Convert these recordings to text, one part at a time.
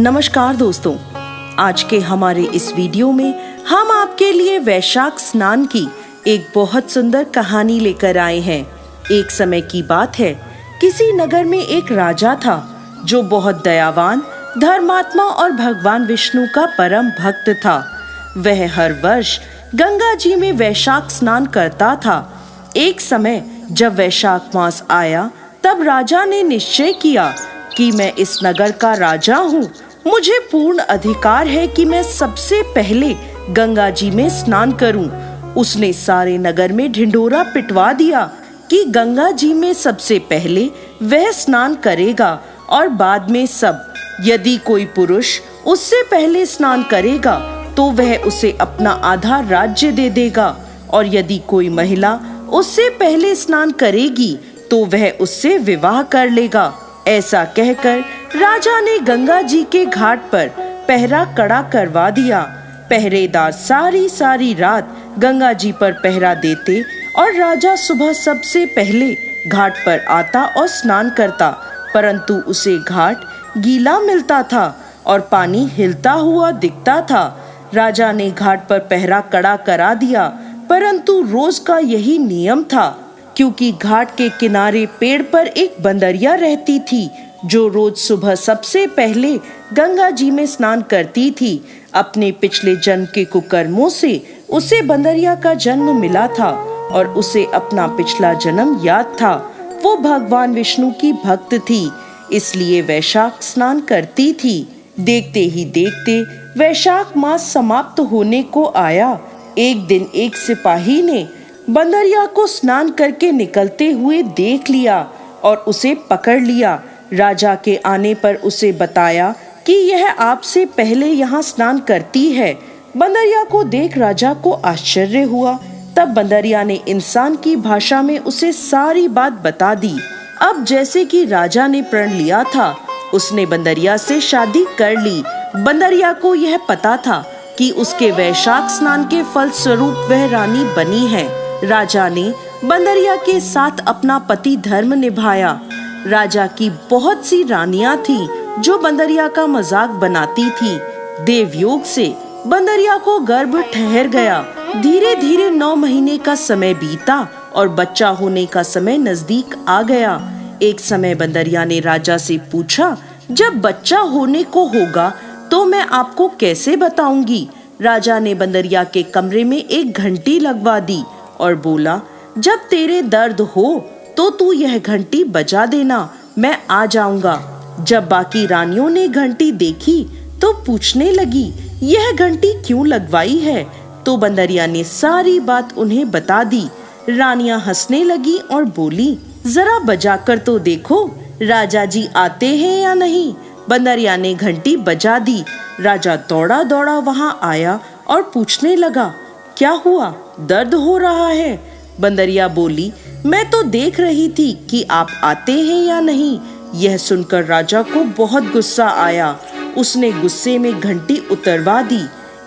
नमस्कार दोस्तों, आज के हमारे इस वीडियो में हम आपके लिए वैशाख स्नान की एक बहुत सुंदर कहानी लेकर आए हैं। एक समय की बात है, किसी नगर में एक राजा था जो बहुत दयावान, धर्मात्मा और भगवान विष्णु का परम भक्त था। वह हर वर्ष गंगा जी में वैशाख स्नान करता था। एक समय जब वैशाख मास आया, तब राजा ने निश्चय किया कि मैं इस नगर का राजा हूँ, मुझे पूर्ण अधिकार है कि मैं सबसे पहले गंगा जी में स्नान करूं। उसने सारे नगर में ढिंढोरा पिटवा दिया कि गंगा जी में सबसे पहले वह स्नान करेगा और बाद में सब। यदि कोई पुरुष उससे पहले स्नान करेगा तो वह उसे अपना आधा राज्य दे देगा, और यदि कोई महिला उससे पहले स्नान करेगी तो वह उससे विवाह कर लेगा। ऐसा कहकर राजा ने गंगा जी के घाट पर पहरा कड़ा करवा दिया। पहरेदार सारी रात गंगा जी पर पहरा देते और राजा सुबह सबसे पहले घाट पर आता और स्नान करता, परंतु उसे घाट गीला मिलता था और पानी हिलता हुआ दिखता था। राजा ने घाट पर पहरा कड़ा करा दिया, परंतु रोज का यही नियम था, क्योंकि घाट के किनारे पेड़ पर एक बंदरिया रहती थी जो रोज सुबह सबसे पहले गंगा जी में स्नान करती थी। अपने पिछले जन्म के कुकर्मों से उसे बंदरिया का जन्म मिला था और उसे अपना पिछला जन्म याद था। वो भगवान विष्णु की भक्त थी, इसलिए वैशाख स्नान करती थी। देखते ही देखते वैशाख मास समाप्त होने को आया। एक दिन एक सिपाही ने बंदरिया को स्नान करके निकलते हुए देख लिया और उसे पकड़ लिया। राजा के आने पर उसे बताया कि यह आपसे पहले यहाँ स्नान करती है। बंदरिया को देख राजा को आश्चर्य हुआ। तब बंदरिया ने इंसान की भाषा में उसे सारी बात बता दी। अब जैसे कि राजा ने प्रण लिया था, उसने बंदरिया से शादी कर ली। बंदरिया को यह पता था कि उसके वैशाख स्नान के फल स्वरूप वह रानी बनी है। राजा ने बंदरिया के साथ अपना पति धर्म निभाया। राजा की बहुत सी रानियां थीं जो बंदरिया का मजाक बनाती थीं। देवयोग से बंदरिया को गर्भ ठहर गया। धीरे धीरे 9 महीने का समय बीता और बच्चा होने का समय नजदीक आ गया। एक समय बंदरिया ने राजा से पूछा, जब बच्चा होने को होगा तो मैं आपको कैसे बताऊंगी। राजा ने बंदरिया के कमरे में एक घंटी लगवा दी और बोला, जब तेरे दर्द हो तो तू यह घंटी बजा देना, मैं आ जाऊंगा। जब बाकी रानियों ने घंटी देखी तो पूछने लगी, यह घंटी क्यों लगवाई है। तो बंदरिया ने सारी बात उन्हें बता दी। रानियां हंसने लगी और बोली, जरा बजाकर तो देखो राजा जी आते हैं या नहीं। बंदरिया ने घंटी बजा दी। राजा दौड़ा दौड़ा वहां आया और पूछने लगा, क्या हुआ, दर्द हो रहा है। बंदरिया बोली, मैं तो देख रही थी कि आप आते हैं या नहीं। यह सुनकर राजा को बहुत गुस्सा आया। उसने गुस्से में घंटी उतरवा दी।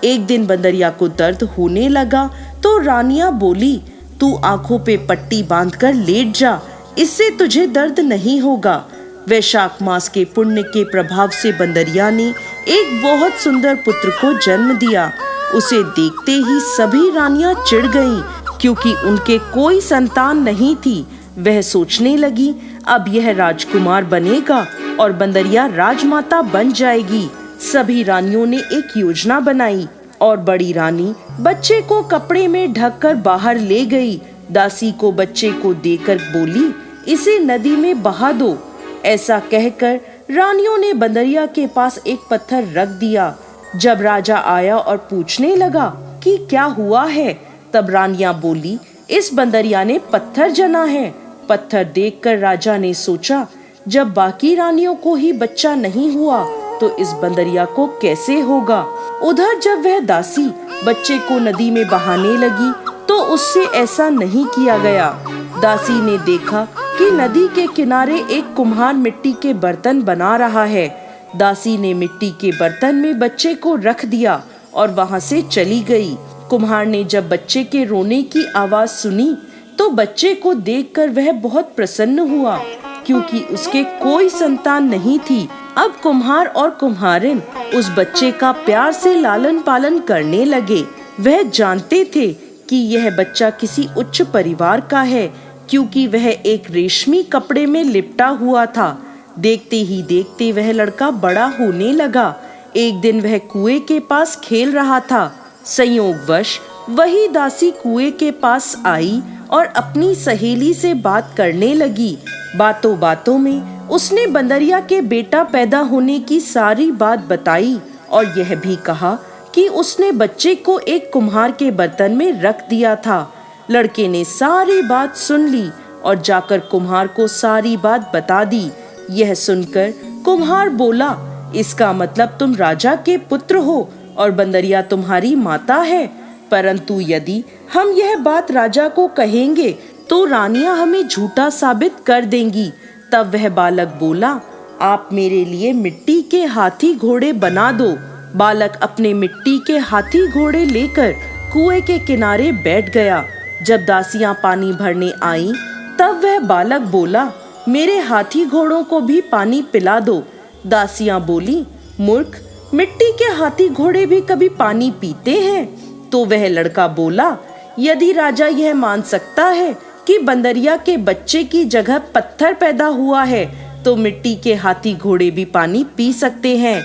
एक दिन बंदरिया को दर्द होने लगा तो रानियां बोली, तू आंखों पे पट्टी बांधकर लेट जा, इससे तुझे दर्द नहीं होगा। वैशाख मास के पुण्य के प्रभाव से बंदरिया ने एक बहुत सुंदर पुत्र को जन्म दिया। उसे देखते ही सभी रानियां चिढ़ गईं, क्योंकि उनके कोई संतान नहीं थी। वह सोचने लगी, अब यह राजकुमार बनेगा और बंदरिया राजमाता बन जाएगी। सभी रानियों ने एक योजना बनाई और बड़ी रानी बच्चे को कपड़े में ढककर बाहर ले गई। दासी को बच्चे को देकर बोली, इसे नदी में बहा दो। ऐसा कहकर रानियों ने बंदरिया के पास एक पत्थर रख दिया। जब राजा आया और पूछने लगा कि क्या हुआ है, तब रानियां बोली, इस बंदरिया ने पत्थर जना है। पत्थर देखकर राजा ने सोचा, जब बाकी रानियों को ही बच्चा नहीं हुआ तो इस बंदरिया को कैसे होगा। उधर जब वह दासी बच्चे को नदी में बहाने लगी तो उससे ऐसा नहीं किया गया। दासी ने देखा कि नदी के किनारे एक कुम्हार मिट्टी के बर्तन बना रहा है। दासी ने मिट्टी के बर्तन में बच्चे को रख दिया और वहां से चली गई। कुम्हार ने जब बच्चे के रोने की आवाज सुनी तो बच्चे को देखकर वह बहुत प्रसन्न हुआ। क्योंकि उसके कोई संतान नहीं थी। अब कुम्हार और कुम्हारिन उस बच्चे का प्यार से लालन पालन करने लगे। वह जानते थे कि यह बच्चा किसी उच्च परिवार का है, क्योंकि वह एक रेशमी कपड़े में लिपटा हुआ था। देखते ही देखते वह लड़का बड़ा होने लगा। एक दिन वह कुएं के पास खेल रहा था। संयोगवश वही दासी कुएं के पास आई और अपनी सहेली से बात करने लगी। बातों बातों में उसने बंदरिया के बेटा पैदा होने की सारी बात बताई और यह भी कहा कि उसने बच्चे को एक कुम्हार के बर्तन में रख दिया था। लड़के ने सारी बात सुन ली और जाकर कुम्हार को सारी बात बता दी। यह सुनकर कुम्हार बोला, इसका मतलब तुम राजा के पुत्र हो और बंदरिया तुम्हारी माता है। परंतु यदि हम यह बात राजा को कहेंगे तो रानियां हमें झूठा साबित कर देंगी। तब वह बालक बोला, आप मेरे लिए मिट्टी के हाथी घोड़े बना दो। बालक अपने मिट्टी के हाथी घोड़े लेकर कुएं के किनारे बैठ गया। जब दासियां पानी भरने आईं, तब वह बालक बोला, मेरे हाथी घोड़ों को भी पानी पिला दो। दासियां बोली, मूर्ख, मिट्टी के हाथी घोड़े भी कभी पानी पीते हैं? तो वह लड़का बोला, यदि राजा यह मान सकता है कि बंदरिया के बच्चे की जगह पत्थर पैदा हुआ है, तो मिट्टी के हाथी घोड़े भी पानी पी सकते हैं।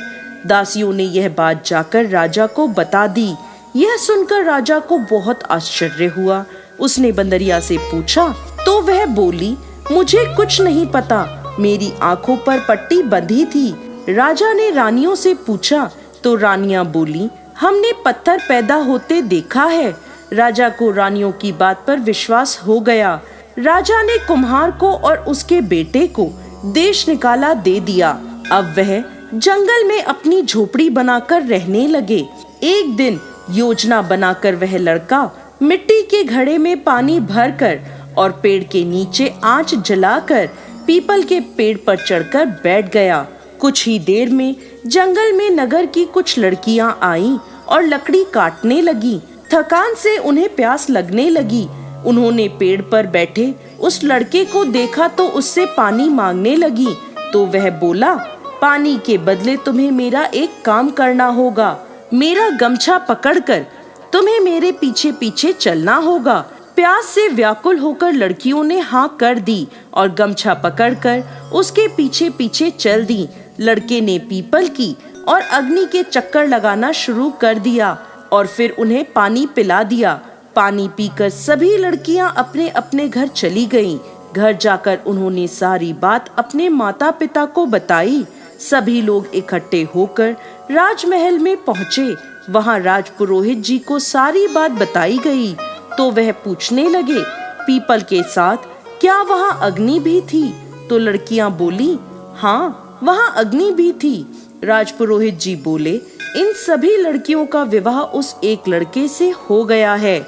दासियों ने यह बात जाकर राजा को बता दी। यह सुनकर राजा को बहुत आश्चर्य हुआ। उसने बंदरिया से पूछा, तो वह बोली, मुझे कुछ नहीं पता, मेरी आंखों पर पट्टी बंधी थी। राजा ने रानियों से पूछा, तो रानियां बोली, हमने पत्थर पैदा होते देखा है। राजा को रानियों की बात पर विश्वास हो गया। राजा ने कुम्हार को और उसके बेटे को देश निकाला दे दिया। अब वह जंगल में अपनी झोपड़ी बनाकर रहने लगे। एक दिन योजना बनाकर वह लड़का मिट्टी के घड़े में पानी भरकर और पेड़ के नीचे आंच जलाकर पीपल के पेड़ पर चढ़कर बैठ गया। कुछ ही देर में जंगल में नगर की कुछ लड़कियां आईं और लकड़ी काटने लगी। थकान से उन्हें प्यास लगने लगी। उन्होंने पेड़ पर बैठे उस लड़के को देखा तो उससे पानी मांगने लगी। तो वह बोला, पानी के बदले तुम्हें मेरा एक काम करना होगा। मेरा गमछा पकड़कर तुम्हें मेरे पीछे पीछे चलना होगा। प्यास से व्याकुल होकर लड़कियों ने हाँ कर दी और गमछा पकड़कर उसके पीछे पीछे चल दी। लड़के ने पीपल की और अग्नि के चक्कर लगाना शुरू कर दिया और फिर उन्हें पानी पिला दिया। पानी पीकर सभी लड़कियां अपने अपने घर चली गईं। घर जाकर उन्होंने सारी बात अपने माता पिता को बताई। सभी लोग इकट्ठे होकर राजमहल में पहुँचे। वहाँ राजपुरोहित जी को सारी बात बताई गई। तो वह पूछने लगे, पीपल के साथ क्या वहाँ अग्नि भी थी? तो लड़कियां बोली, हाँ, वहाँ अग्नि भी थी। राजपुरोहित जी बोले, इन सभी लड़कियों का विवाह उस एक लड़के से हो गया है।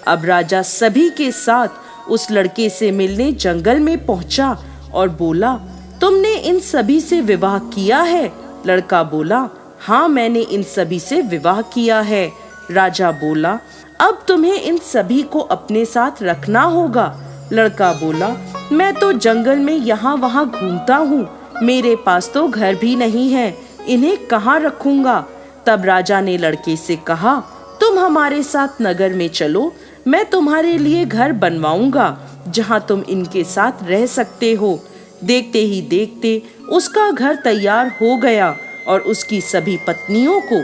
अब राजा सभी के साथ उस लड़के से मिलने जंगल में पहुंचा और बोला, तुमने इन सभी से विवाह किया है? लड़का बोला, हाँ, मैंने इन सभी से विवाह किया है। राजा बोला, अब तुम्हें इन सभी को अपने साथ रखना होगा। लड़का बोला, मैं तो जंगल में यहाँ वहाँ घूमता हूँ, मेरे पास तो घर भी नहीं है, इन्हें कहाँ रखूंगा? तब राजा ने लड़के से कहा, तुम हमारे साथ नगर में चलो, मैं तुम्हारे लिए घर बनवाऊंगा जहाँ तुम इनके साथ रह सकते हो। देखते ही देखते उसका घर तैयार हो गया और उसकी सभी पत्नियों को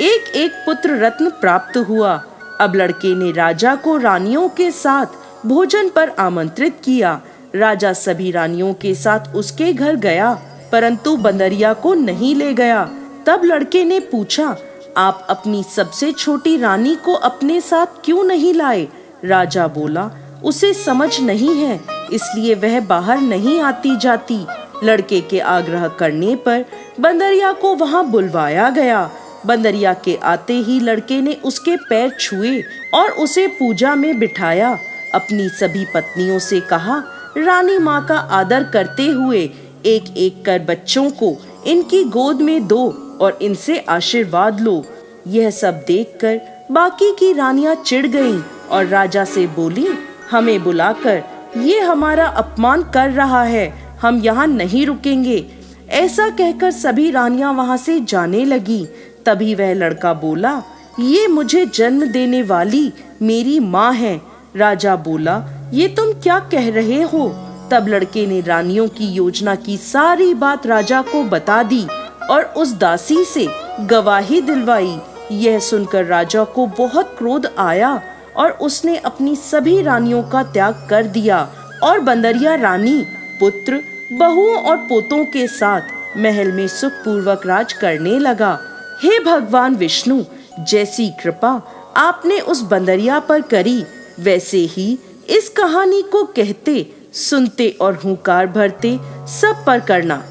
एक एक पुत्र रत्न प्राप्त हुआ। अब लड़के ने राजा को रानियों के साथ भोजन पर आमंत्रित किया। राजा सभी रानियों के साथ उसके घर गया, परंतु बंदरिया को नहीं ले गया। तब लड़के ने पूछा, आप अपनी सबसे छोटी रानी को अपने साथ क्यों नहीं लाए? राजा बोला, उसे समझ नहीं है, इसलिए वह बाहर नहीं आती जाती। लड़के के आग्रह करने पर बंदरिया को वहां बुलवाया गया। बंदरिया के आते ही लड़के ने उसके पैर छुए और उसे पूजा में बिठाया। अपनी सभी पत्नियों से कहा, रानी माँ का आदर करते हुए एक एक कर बच्चों को इनकी गोद में दो और इनसे आशीर्वाद लो। यह सब देखकर बाकी की रानियां चिढ़ गईं और राजा से बोली, हमें बुलाकर ये हमारा अपमान कर रहा है। हम यहाँ नहीं रुकेंगे। ऐसा कहकर सभी रानियां वहां से जाने लगी। तभी वह लड़का बोला, ये मुझे जन्म देने वाली मेरी माँ है। राजा बोला, ये तुम क्या कह रहे हो? तब लड़के ने रानियों की योजना की सारी बात राजा को बता दी और उस दासी से गवाही दिलवाई। यह सुनकर राजा को बहुत क्रोध आया और उसने अपनी सभी रानियों का त्याग कर दिया और बंदरिया रानी पुत्र, बहुओं और पोतों के साथ महल में सुखपूर्वक राज करने लगा। हे भगवान विष्णु, जैसी कृपा आपने उस बंदरिया पर करी, वैसे ही इस कहानी को कहते, सुनते और हुंकार भरते सब पर करना।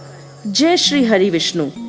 जय श्री हरि विष्णु।